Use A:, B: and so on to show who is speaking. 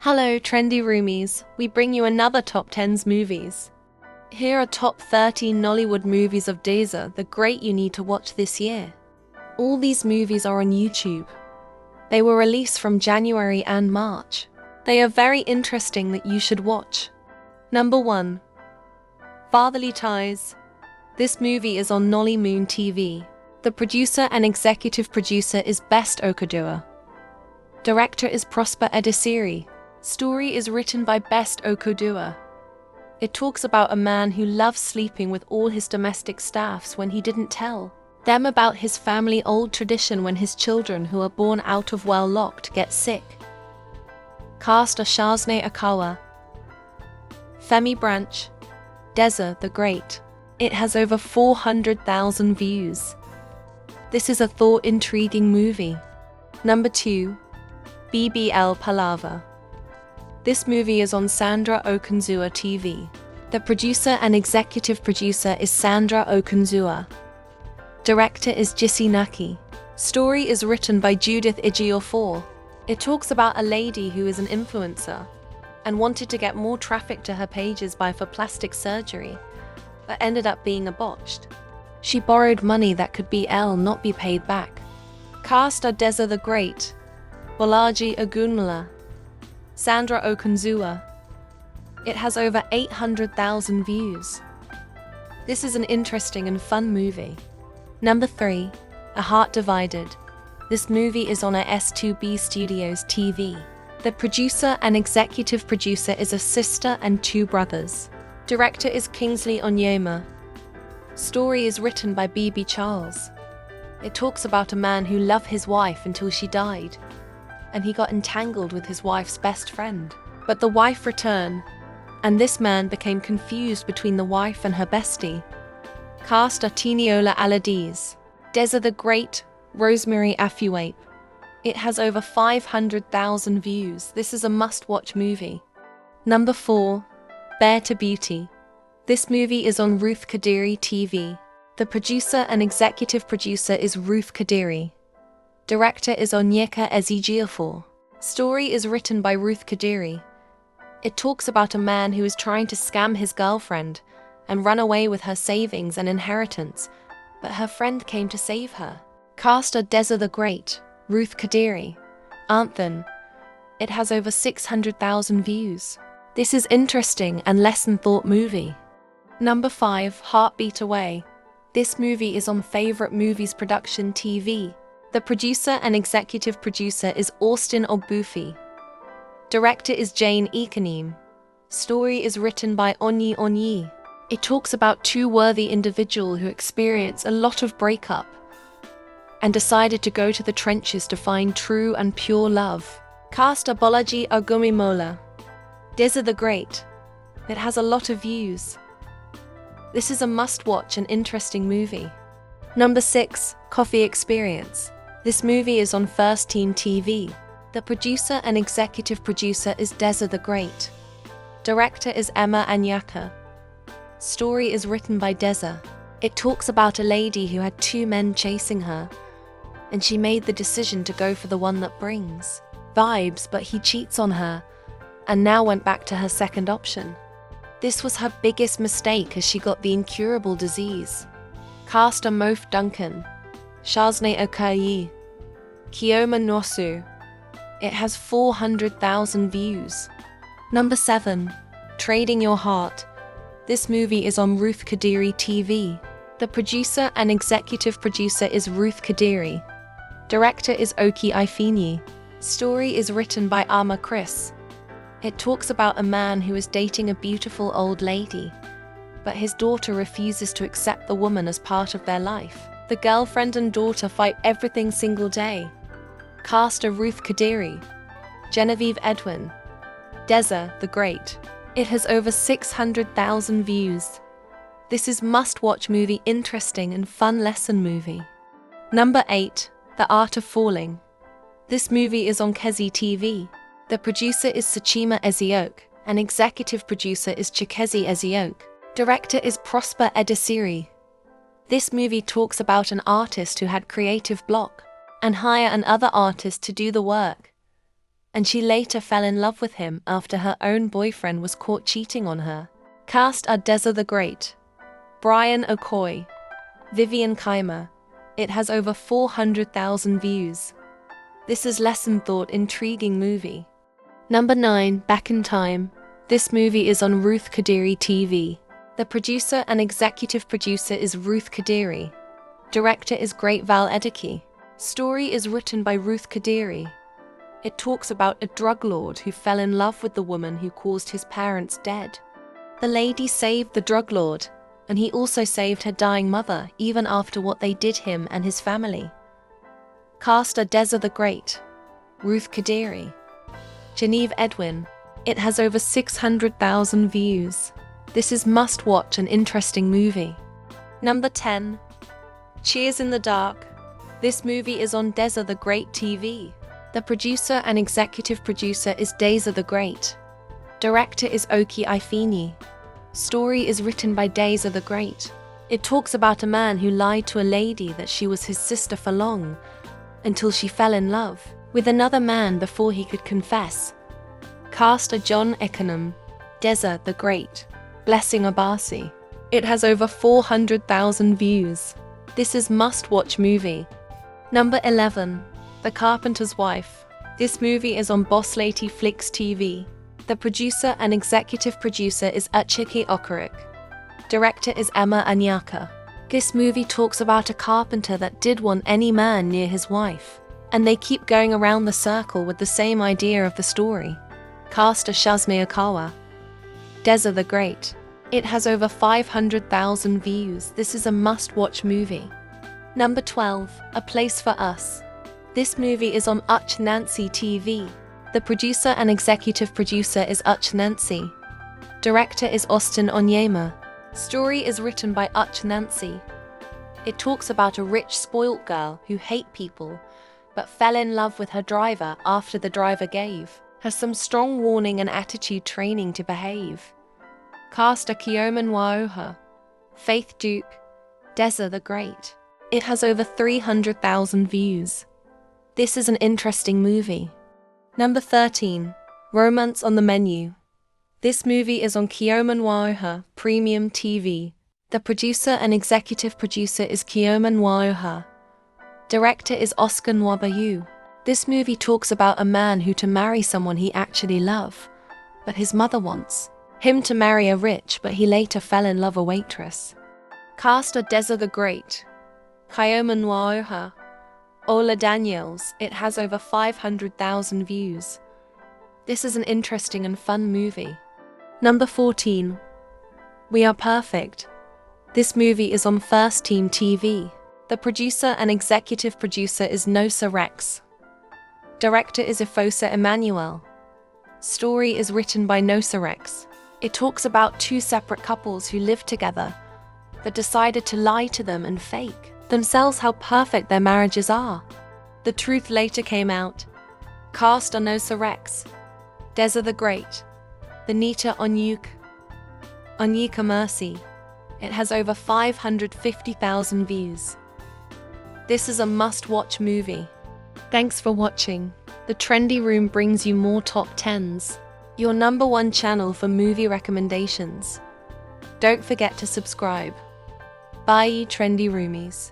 A: Hello, trendy roomies. We bring you another Top 10s movies. Here are top 13 Nollywood movies of Deza, the great you need to watch this year. All these movies are on YouTube. They were released from January and March. They are very interesting that you should watch. Number 1. Fatherly Ties. This movie is on Nollywood TV. The producer and executive producer is Best Okudua. Director is Prosper Edisiri. Story is written by Best Okudua. It talks about a man who loves sleeping with all his domestic staffs when he didn't tell them about his family old tradition when his children who are born out of well-locked get sick. Cast are Shazne Akawa, Femi Branch, Deza the Great. It has over 400,000 views. This is a thought-intriguing movie. Number 2. BBL Palava. This movie is on Sandra Okunzua TV. The producer and executive producer is Sandra Okunzua. Director is Jisi Naki. Story is written by Judith Ejiofor. It talks about a lady who is an influencer and wanted to get more traffic to her pages for plastic surgery, but ended up being a botched. She borrowed money that could not be paid back. Cast are Deza the Great, Bolaji Agunmala, Sandra Okunzua. It has over 800,000 views. This is an interesting and fun movie. Number 3. A Heart Divided. This movie is on a S2B Studios TV. The producer and executive producer is a sister and 2 brothers. Director is Kingsley Onyema. Story is written by B.B. Charles. It talks about a man who loved his wife until she died, and he got entangled with his wife's best friend. But the wife returned, and this man became confused between the wife and her bestie. Cast are Tiniola Aladiz, Deza the Great, Rosemary Afuape. It has over 500,000 views. This is a must-watch movie. Number 4. Bare to Beauty. This movie is on Ruth Kadiri TV. The producer and executive producer is Ruth Kadiri. Director is Onyeka Ezejiofor. Story is written by Ruth Kadiri. It talks about a man who is trying to scam his girlfriend and run away with her savings and inheritance, but her friend came to save her. Cast are Deza the Great, Ruth Kadiri, Anthan. It has over 600,000 views. This is interesting and lesson-thought movie. Number 5. Heartbeat Away. This movie is on Favorite Movies Production TV. The producer and executive producer is Austin Ogbufi. Director is Jane Ikanim. Story is written by Onyi Onyi. It talks about 2 worthy individuals who experience a lot of breakup and decided to go to the trenches to find true and pure love. Cast are Bolaji Agumimola, Deza the Great. It has a lot of views. This is a must-watch and interesting movie. Number 6. Coffee Experience. This movie is on First Team TV. The producer and executive producer is Deza the Great. Director is Emma Anyaka. Story is written by Deza. It talks about a lady who had 2 men chasing her, and she made the decision to go for the one that brings vibes, but he cheats on her, and now went back to her second option. This was her biggest mistake as she got the incurable disease. Cast are Mof Duncan, Shazne Okayi, Kioma Nosu. It has 400,000 views. Number 7. Trading Your Heart. This movie is on Ruth Kadiri TV. The producer and executive producer is Ruth Kadiri. Director is Oki Ifeanyi. Story is written by Ama Chris. It talks about a man who is dating a beautiful old lady, but his daughter refuses to accept the woman as part of their life. The girlfriend and daughter fight every single day. Cast are Ruth Kadiri, Genevieve Edwin, Deza the Great. It has over 600,000 views. This is must-watch movie, interesting and fun lesson movie. Number 8. The Art of Falling. This movie is on Kezi TV. The producer is Sachima Ezioke, and executive producer is Chikezi Ezioke. Director is Prosper Edisiri. This movie talks about an artist who had creative block and hire another artist to do the work, and she later fell in love with him after her own boyfriend was caught cheating on her. Cast are Deza the Great, Brian Okoye, Vivian Kaimer. It has over 400,000 views. This is lesson thought intriguing movie. Number 9, Back in Time. This movie is on Ruth Kadiri TV. The producer and executive producer is Ruth Kadiri. Director is Great Val Edeke. Story is written by Ruth Kadiri. It talks about a drug lord who fell in love with the woman who caused his parents dead. The lady saved the drug lord, and he also saved her dying mother even after what they did him and his family. Cast are Deza the Great, Ruth Kadiri, Genevieve Edwin. It has over 600,000 views. This is must-watch and interesting movie. Number 10. Cheers in the Dark. This movie is on Deza the Great TV. The producer and executive producer is Deza the Great. Director is Oki Ifeanyi. Story is written by Deza the Great. It talks about a man who lied to a lady that she was his sister for long, until she fell in love with another man before he could confess. Cast are John Econom, Deza the Great, Blessing Abasi. It has over 400,000 views. This is must-watch movie. Number 11. The Carpenter's Wife. This movie is on Boss Lady Flicks TV. The producer and executive producer is Achike Okorik. Director is Emma Anyaka. This movie talks about a carpenter that did want any man near his wife, and they keep going around the circle with the same idea of the story. Cast are Shazme Okawa, Deza the Great. It has over 500,000 views. This is a must-watch movie. Number 12. A Place for Us. This movie is on Uch Nancy TV. The producer and executive producer is Uch Nancy. Director is Austin Onyema. Story is written by Uch Nancy. It talks about a rich, spoilt girl who hates people, but fell in love with her driver after the driver gave her some strong warning and attitude training to behave. Cast are Kioman Waoha, Faith Duke, Deza the Great. It has over 300,000 views. This is an interesting movie. Number 13. Romance on the Menu. This movie is on Kioman Waoha Premium TV. The producer and executive producer is Kioman Waoha. Director is Oscar Nwabayu. This movie talks about a man who to marry someone he actually loves, but his mother wants him to marry a rich, but he later fell in love with a waitress. Cast are Deza the Great, Kioman Waoha, Ola Daniels. It has over 500,000 views. This is an interesting and fun movie. Number 14. We Are Perfect. This movie is on First Team TV. The producer and executive producer is Nosa Rex. Director is Ifosa Emmanuel. Story is written by Nosa Rex. It talks about two separate couples who lived together, but decided to lie to them and fake themselves how perfect their marriages are. The truth later came out. Cast are Nosa Rex, Deza the Great, Benita Onyeka Mercy. It has over 550,000 views. This is a must-watch movie. Thanks for watching. The Trendy Room brings you more top 10s, your number one channel for movie recommendations. Don't forget to subscribe. Bye, Trendy Roomies.